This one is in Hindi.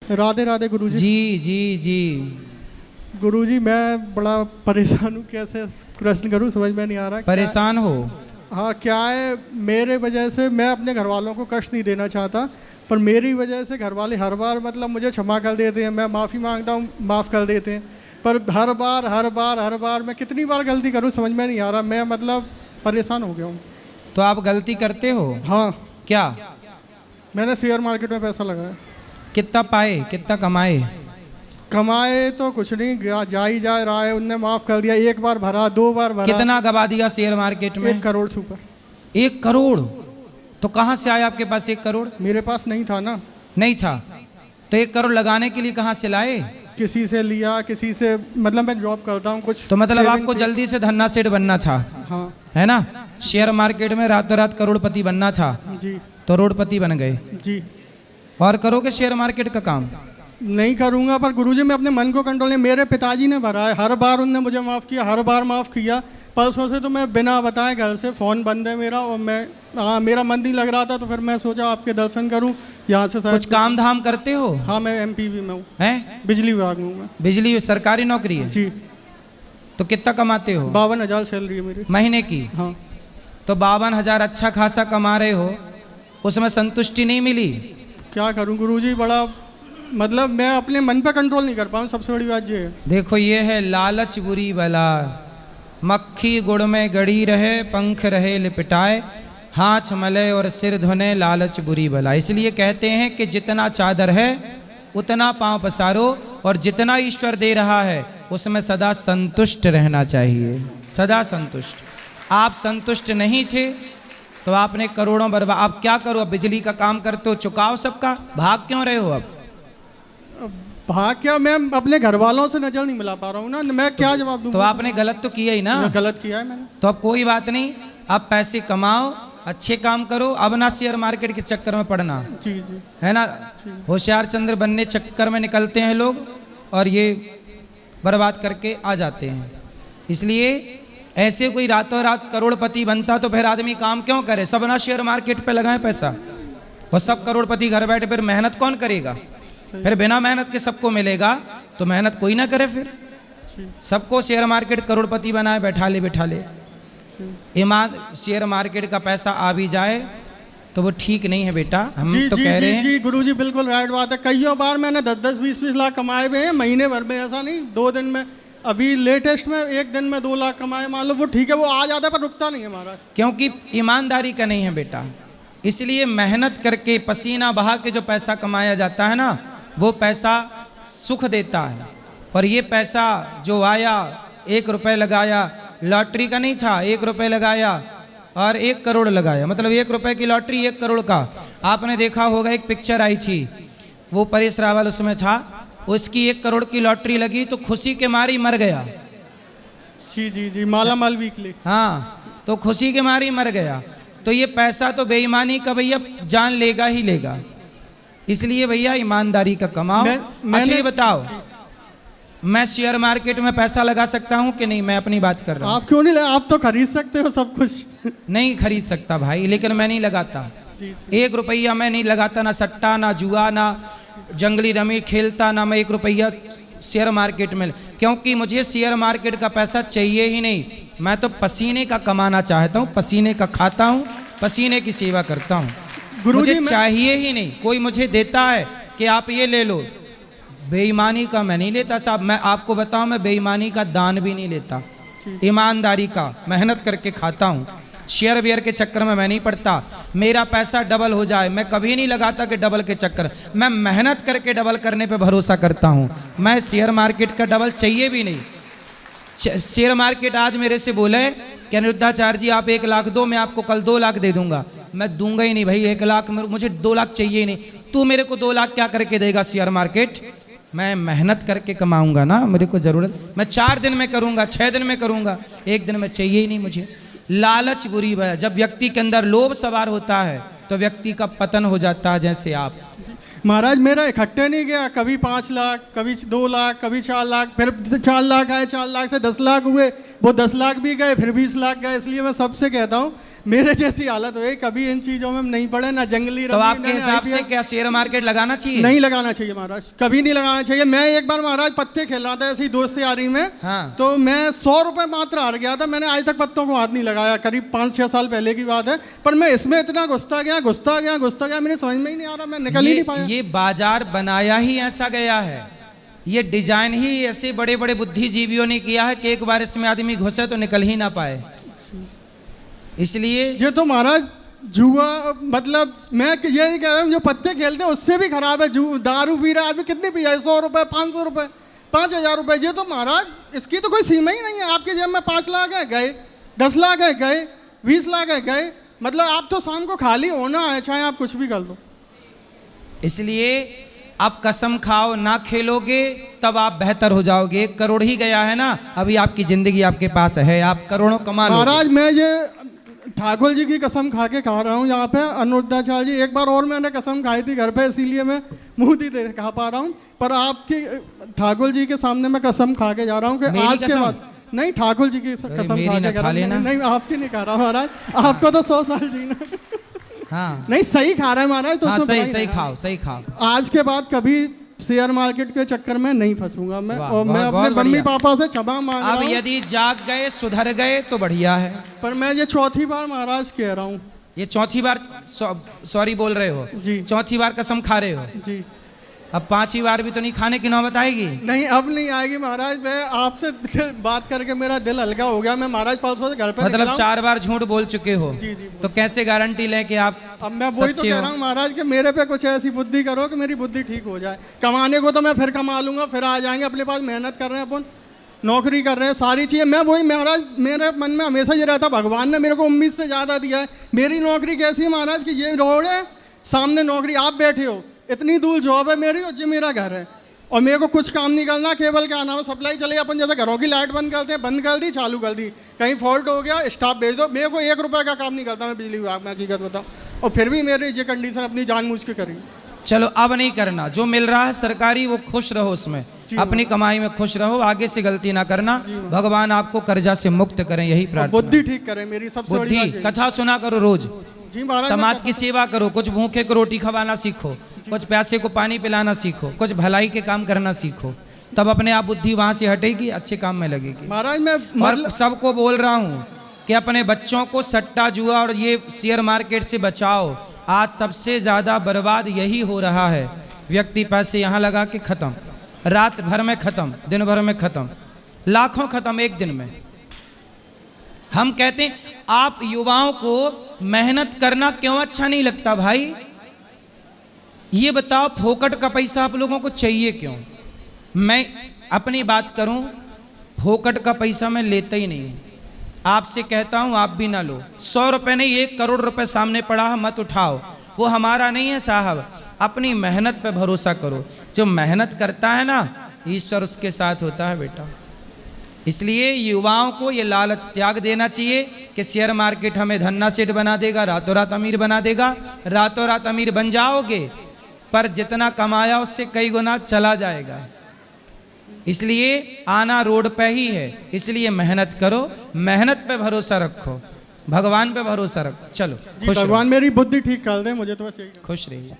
राधे राधे गुरुजी। जी जी जी। गुरुजी मैं बड़ा परेशान हूँ, कैसे प्रश्न करूँ समझ में नहीं आ रहा। परेशान हो? हाँ, क्या है मेरे वजह से, मैं अपने घर वालों को कष्ट नहीं देना चाहता, पर मेरी वजह से घर वाले हर बार मतलब मुझे क्षमा कर देते हैं, मैं माफ़ी मांगता हूँ माफ़ कर देते हैं, पर हर बार मैं कितनी बार गलती करूँ समझ में नहीं आ रहा। मैं मतलब परेशान हो गया हूँ। तो आप गलती करते हो? हाँ। क्या? मैंने शेयर मार्केट में पैसा लगाया। कितना पाए, कितना कमाए? कमाए तो कुछ नहीं, जा ही जा रहा है, उनने माफ़ कर दिया, एक बार भरा, 2 बार भरा। कितना गवा दिया शेयर मार्केट में? 1 करोड़ से ऊपर। 1 करोड़? तो कहाँ से आया आपके पास 1 करोड़? मेरे पास नहीं था ना। नहीं था तो 1 करोड़ लगाने के लिए कहाँ से लाए? किसी से लिया, किसी से, मतलब मैं जॉब करता हूँ कुछ। तो मतलब आपको जल्दी से धन्ना सेठ बनना था? हाँ। है ना? शेयर मार्केट में रातों रात करोड़पति बनना था। जी। तो करोड़पति बन गए। जी। और करोगे शेयर मार्केट का काम? नहीं करूँगा, पर गुरुजी मैं अपने मन को कंट्रोल नहीं, मेरे पिताजी ने भरा है, हर बार उनने मुझे माफ़ किया, हर बार माफ़ किया। परसों से तो मैं बिना बताए घर से फ़ोन बंद है मेरा, और मैं मेरा मन नहीं लग रहा था, तो फिर मैं सोचा आपके दर्शन करूं यहाँ से। कुछ काम धाम करते हो? हाँ, मैं एमपीवी में हूँ। हैं? बिजली विभाग में हूँ मैं। बिजली सरकारी नौकरी है? जी। तो कितना कमाते हो? 52,000 सैलरी है मेरी महीने की? हाँ। तो 52,000 अच्छा खासा कमा रहे हो, उसमें संतुष्टि नहीं मिली? क्या करूँ गुरुजी, बड़ा मतलब मैं अपने मन पे कंट्रोल नहीं कर पाऊँ, सबसे बड़ी बात ये है। देखो ये है लालच बुरी बला, मक्खी गुड़ में गड़ी रहे, पंख रहे लिपटाए, हाथ मले और सिर धुने, लालच बुरी बला। इसलिए कहते हैं कि जितना चादर है उतना पांव पसारो, और जितना ईश्वर दे रहा है उसमें सदा संतुष्ट रहना चाहिए, सदा संतुष्ट। आप संतुष्ट नहीं थे तो आपने करोड़ों बर्बाद। आप क्या करो, अब बिजली का काम करते हो, चुकाओ सबका, भाग क्यों रहे हो? अब भाग क्या, मैं अपने घर वालों से नजर नहीं मिला पा रहा हूँ ना, मैं क्या जवाब दूँ? तो आपने गलत तो किया ही ना। गलत किया है मैंने। तो अब कोई बात नहीं, अब पैसे कमाओ, अच्छे काम करो, अब ना शेयर मार्केट के चक्कर में पड़ना। जी जी। है ना? होशियार चंद्र बनने चक्कर में निकलते हैं लोग और ये बर्बाद करके आ जाते हैं। इसलिए ऐसे कोई रातों रात करोड़पति बनता तो फिर आदमी काम क्यों करे? सब ना शेयर मार्केट पे लगाए पैसा, और सब करोड़पति घर बैठे, फिर मेहनत कौन करेगा? फिर बिना मेहनत के सबको मिलेगा, तो मेहनत कोई ना करे। फिर सबको शेयर मार्केट करोड़पति बनाए, बैठा ले। ईमान शेयर मार्केट का पैसा आ भी जाए तो वो ठीक नहीं है बेटा। हम जी, तो जी, कह रहे हैं। जी गुरुजी बिल्कुल राइट बात है। कईयों बार मैंने 10-10, 20-20 लाख कमाए हुए हैं महीने भर में, ऐसा नहीं 2 दिन में। अभी लेटेस्ट में 1 दिन में 2 लाख कमाए, मान लो, वो ठीक है, वो आ जाता है पर रुकता नहीं है हमारा। क्योंकि ईमानदारी का नहीं है बेटा। इसलिए मेहनत करके पसीना बहा के जो पैसा कमाया जाता है ना, वो पैसा सुख देता है। और ये पैसा जो आया, 1 रुपये लगाया, लॉटरी का नहीं था, 1 रुपये लगाया और 1 करोड़ लगाया, मतलब 1 रुपये की लॉटरी 1 करोड़ का। आपने देखा होगा एक पिक्चर आई थी, वो परेश रावल उसमें था, उसकी 1 करोड़ की लॉटरी लगी तो खुशी के मारी मर गया। जी जी जी, माला माल वीकली। हाँ, तो खुशी के मारी मर गया। तो ये पैसा तो बेईमानी का भैया जान लेगा ही लेगा। इसलिए भैया ईमानदारी का कमाओ। अच्छा ये बताओ, मैं शेयर मार्केट में पैसा लगा सकता हूँ कि नहीं? मैं अपनी बात कर रहा हूँ। आप क्यों नहीं, आप तो खरीद सकते हो सब कुछ। नहीं खरीद सकता भाई, लेकिन मैं नहीं लगाता। जी, जी। 1 रुपया मैं नहीं लगाता, ना सट्टा, ना जुआ, ना जंगली रमी खेलता, ना मैं 1 रुपया शेयर मार्केट में, क्योंकि मुझे शेयर मार्केट का पैसा चाहिए ही नहीं। मैं तो पसीने का कमाना चाहता हूँ, पसीने का खाता हूँ, पसीने की सेवा करता हूँ। मुझे चाहिए ही नहीं। कोई मुझे देता है कि आप ये ले लो, बेईमानी का मैं नहीं लेता साहब। मैं आपको बताऊं, मैं बेईमानी का दान भी नहीं लेता, ईमानदारी का मेहनत करके खाता हूँ। शेयर वेयर के चक्कर में मैं नहीं पड़ता। मेरा पैसा डबल हो जाए, मैं कभी नहीं लगाता कि डबल के चक्कर। मैं मेहनत करके डबल करने पे भरोसा करता हूँ। मैं शेयर मार्केट का डबल चाहिए भी नहीं। शेयर मार्केट आज मेरे से बोले कि अनिरुद्धाचार्य जी आप 1 लाख दो, मैं आपको कल 2 लाख दे दूंगा। मैं दूंगा ही नहीं भाई 1 लाख, मुझे 2 लाख चाहिए ही नहीं। तू मेरे को 2 लाख क्या करके देगा शेयर मार्केट? मैं मेहनत करके कमाऊंगा ना, मेरे को जरूरत, मैं 4 दिन में करूंगा, 6 दिन में करूंगा, 1 दिन में चाहिए ही नहीं मुझे। लालच बुरी है। जब व्यक्ति के अंदर लोभ सवार होता है तो व्यक्ति का पतन हो जाता है। जैसे आप महाराज, मेरा इकट्ठे नहीं गया, कभी 5 लाख, कभी 2 लाख, कभी 4 लाख, फिर 4 लाख आए, 4 लाख से 10 लाख हुए, वो 10 लाख भी गए, फिर 20 लाख गए। इसलिए मैं सबसे कहता हूँ, मेरे जैसी हालत हुई, कभी इन चीजों में नहीं पड़े, ना जंगली तो रमी, आपके ना हिसाब से IPL। क्या शेयर मार्केट लगाना चाहिए? नहीं लगाना चाहिए महाराज, कभी नहीं लगाना चाहिए। मैं एक बार महाराज पत्ते खेल रहा था ऐसे ही दोस्त यारी में, हाँ। तो मैं 100 रुपए मात्र हार गया था। मैंने आज तक पत्तों को हाथ नहीं लगाया, करीब 5-6 साल पहले की बात है। पर मैं इसमें इतना घुसता गया, मेरे समझ में ही नहीं आ रहा, मैं निकल ही नहीं पाया। ये बाजार बनाया ही ऐसा गया है, ये डिजाइन ही ऐसे बड़े बड़े बुद्धिजीवियों ने किया है कि एक बार इसमें आदमी घुसे तो निकल ही ना पाए। इसलिए ये तो महाराज जुआ, मतलब मैं ये नहीं कह रहा हूँ जो पत्ते खेलते हैं उससे भी खराब है। दारू पी रहा आदमी, कितनी पिया है? 100 रुपए, 500 रुपए, 5000 रुपए। ये तो महाराज इसकी तो कोई सीमा ही नहीं है। आपके जेब में 5 लाख है गए, 10 लाख है गए, 20 लाख है गए। मतलब आप तो शाम को खाली होना है, चाहे आप कुछ भी कर दो। इसलिए आप कसम खाओ, ना खेलोगे तब आप बेहतर हो जाओगे। 1 करोड़ ही गया है ना, अभी आपकी जिंदगी आपके पास है, आप करोड़ों कमा लोगे। महाराज मैं ये ठाकुर जी की कसम खा के खा रहा हूँ यहाँ पे, अनुरुद्धाचार्य जी। एक बार और मैंने कसम खाई थी घर पे, इसीलिए मैं मुंह नहीं खा पा रहा हूँ। पर आपके ठाकुर जी के सामने मैं कसम खा के जा रहा हूँ कि मेरी आज के कसम? बाद नहीं, ठाकुर जी की कसम मेरी खा ना के कह खा रहा हूँ। लेना। नहीं आपकी नहीं खा रहा महाराज, आपको तो 100 साल जीना। हाँ नहीं सही खा रहा है महाराज, तो हाँ, उसमें सही बुराई सही नहीं है। खाओ, सही खाओ। आज के बाद कभी शेयर मार्केट के चक्कर में नहीं फंसूंगा मैं। वाह, और मैं बहुत- अपने बहुत मम्मी बढ़िया। पापा से क्षमा मांग रहा अब हूँ। यदि जाग गए, सुधर गए तो बढ़िया है। पर मैं ये चौथी बार महाराज कह रहा हूँ ये चौथी बार सॉरी बोल रहे हो जी। चौथी बार कसम खा रहे हो। जी। अब 5वीं बार भी तो नहीं खाने की नौबत आएगी। नहीं अब नहीं आएगी महाराज। मैं आपसे बात करके मेरा दिल हल्का हो गया। मैं महाराज परसों से घर पे मतलब निकला हूं। 4 बार झूठ बोल चुके हो। जी जी। तो कैसे गारंटी लें कि आप अब मैं वही तो सच्चे कह हो? रहा हूँ महाराज कि मेरे पे कुछ ऐसी बुद्धि करो कि मेरी बुद्धि ठीक हो जाए। कमाने को तो मैं फिर कमा लूंगा, फिर आ जाएंगे अपने पास। मेहनत कर रहे हैं अपन, नौकरी कर रहे हैं, सारी चीज़ें। मैं वही महाराज, मेरे मन में हमेशा ये रहता, भगवान ने मेरे को उम्मीद से ज़्यादा दिया है। मेरी नौकरी कैसी है महाराज कि ये रोड है, सामने नौकरी, आप बैठे हो, इतनी दूर जॉब है मेरी और ये मेरा घर है। और मेरे को कुछ काम नहीं करना, केवल क्या नाम है, सप्लाई चले। अपन जैसे घरों की लाइट बंद करते हैं, बंद कर दी, चालू कर दी, कहीं फॉल्ट हो गया, स्टाफ भेज दो। मेरे को 1 रुपये का काम नहीं करता मैं बिजली विभाग में, हकीकत बताऊँ। और फिर भी मेरी ये कंडीशन अपनी जानबूझ के करी। चलो अब नहीं करना, जो मिल रहा है सरकारी वो खुश रहो उसमें, अपनी कमाई में खुश रहो, आगे से गलती ना करना। भगवान आपको कर्जा से मुक्त करें, यही प्रार्थना। बुद्धि ठीक करे मेरी, सबसे बड़ी बात बुद्धि, यही। कथा सुना करो रोज, जी महाराज। समाज की सेवा करो, कुछ भूखे को रोटी खवाना सीखो, कुछ प्यासे को पानी पिलाना सीखो, कुछ भलाई के काम करना सीखो, तब अपने आप बुद्धि वहां से हटेगी, अच्छे काम में लगेगी। महाराज मैं और सबको बोल रहा हूँ कि अपने बच्चों को सट्टा जुआ और ये शेयर मार्केट से बचाओ। आज सबसे ज़्यादा बर्बाद यही हो रहा है। व्यक्ति पैसे यहाँ लगा के ख़त्म, रात भर में ख़त्म, दिन भर में ख़त्म, लाखों ख़त्म एक दिन में। हम कहते हैं आप युवाओं को मेहनत करना क्यों अच्छा नहीं लगता भाई? ये बताओ, फोकट का पैसा आप लोगों को चाहिए क्यों? मैं अपनी बात करूं, फोकट का पैसा मैं लेता ही नहीं हूं। आपसे कहता हूं आप भी ना लो। 100 रुपए नहीं, 1 करोड़ रुपए सामने पड़ा है, मत उठाओ, वो हमारा नहीं है साहब। अपनी मेहनत पे भरोसा करो। जो मेहनत करता है ना, ईश्वर उसके साथ होता है बेटा। इसलिए युवाओं को ये लालच त्याग देना चाहिए कि शेयर मार्केट हमें धन्ना सेठ बना देगा, रातों रात अमीर बना देगा। रातों रात अमीर बन जाओगे, पर जितना कमाया उससे कई गुना चला जाएगा। इसलिए आना रोड पे ही है, इसलिए मेहनत करो, मेहनत पे भरोसा रखो, भगवान पे भरोसा रखो। चलो जी, भगवान मेरी बुद्धि ठीक कर दे, मुझे तो बस यही। खुश रहिए।